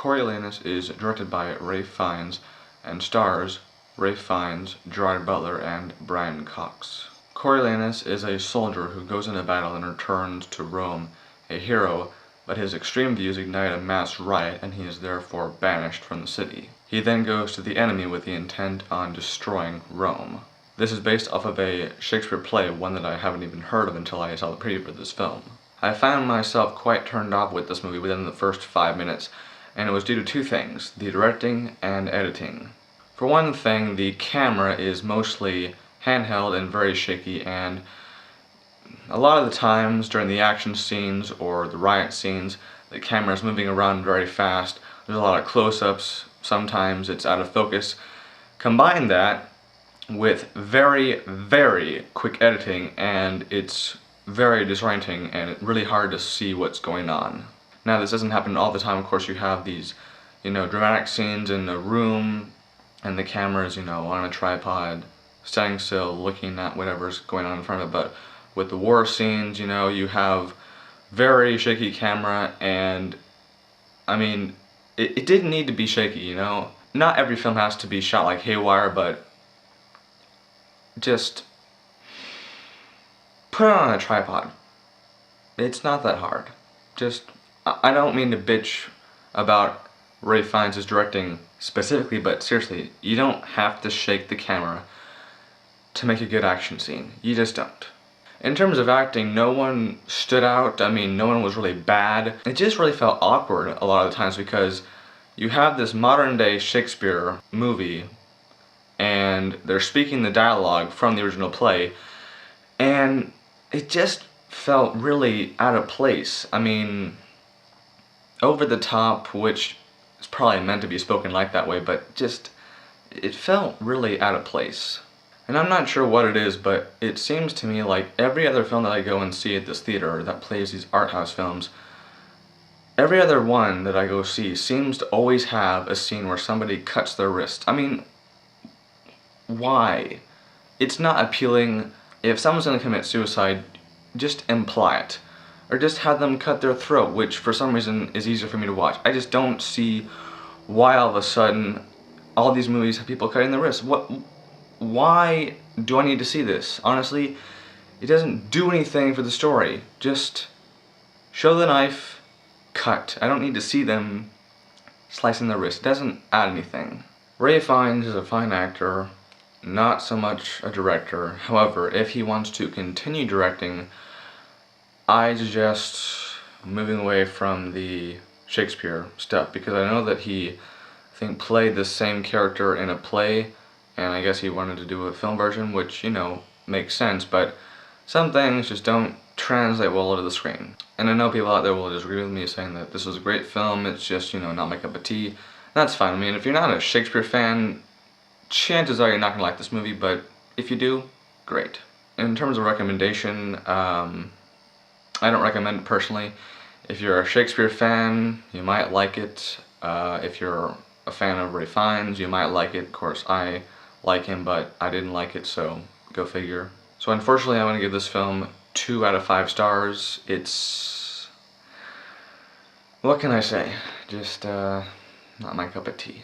Coriolanus is directed by Ralph Fiennes and stars Ralph Fiennes, Gerard Butler, and Brian Cox. Coriolanus is a soldier who goes into battle and returns to Rome, a hero, but his extreme views ignite a mass riot and he is therefore banished from the city. He then goes to the enemy with the intent on destroying Rome. This is based off of a Shakespeare play, one that I haven't even heard of until I saw the preview for this film. I found myself quite turned off with this movie within the first 5 minutes, and it was due to two things: the directing and editing. For one thing, the camera is mostly handheld and very shaky, and a lot of the times during the action scenes or the riot scenes, the camera is moving around very fast. There's a lot of close-ups, sometimes it's out of focus. Combine that with very, very quick editing and it's very disorienting and it's really hard to see what's going on. Now this doesn't happen all the time. Of course you have these, dramatic scenes in a room and the camera's, on a tripod, standing still, looking at whatever's going on in front of it. But with the war scenes, you have very shaky camera, and I mean, it didn't need to be shaky, Not every film has to be shot like haywire, but just put it on a tripod. It's not that hard. I don't mean to bitch about Ralph Fiennes' directing specifically, but seriously, you don't have to shake the camera to make a good action scene. You just don't. In terms of acting, no one stood out. I mean, no one was really bad. It just really felt awkward a lot of the times because you have this modern day Shakespeare movie and they're speaking the dialogue from the original play, and it just felt really out of place. I mean, over the top, which is probably meant to be spoken like that way, but it felt really out of place. And I'm not sure what it is, but it seems to me like every other film that I go and see at this theater that plays these art house films, every other one that I go see seems to always have a scene where somebody cuts their wrist. I mean, why? It's not appealing. If someone's gonna commit suicide, just imply it. Or just have them cut their throat, which for some reason is easier for me to watch. I just don't see why all of a sudden all these movies have people cutting their wrists. Why do I need to see this? Honestly, it doesn't do anything for the story. Just show the knife, cut. I don't need to see them slicing their wrist. It doesn't add anything. Ralph Fiennes is a fine actor, not so much a director. However, if he wants to continue directing, I suggest moving away from the Shakespeare stuff, because I know that he, I think, played the same character in a play, and I guess he wanted to do a film version, which, makes sense, but some things just don't translate well to the screen. And I know people out there will disagree with me, saying that this is a great film, it's just, not my cup of tea. That's fine. I mean, if you're not a Shakespeare fan, chances are you're not gonna like this movie, but if you do, great. In terms of recommendation, I don't recommend it personally. If you're a Shakespeare fan, you might like it. If you're a fan of Ralph Fiennes, you might like it. Of course, I like him, but I didn't like it, so go figure. So unfortunately, I'm going to give this film 2 out of 5 stars. It's... what can I say? Just, not my cup of tea.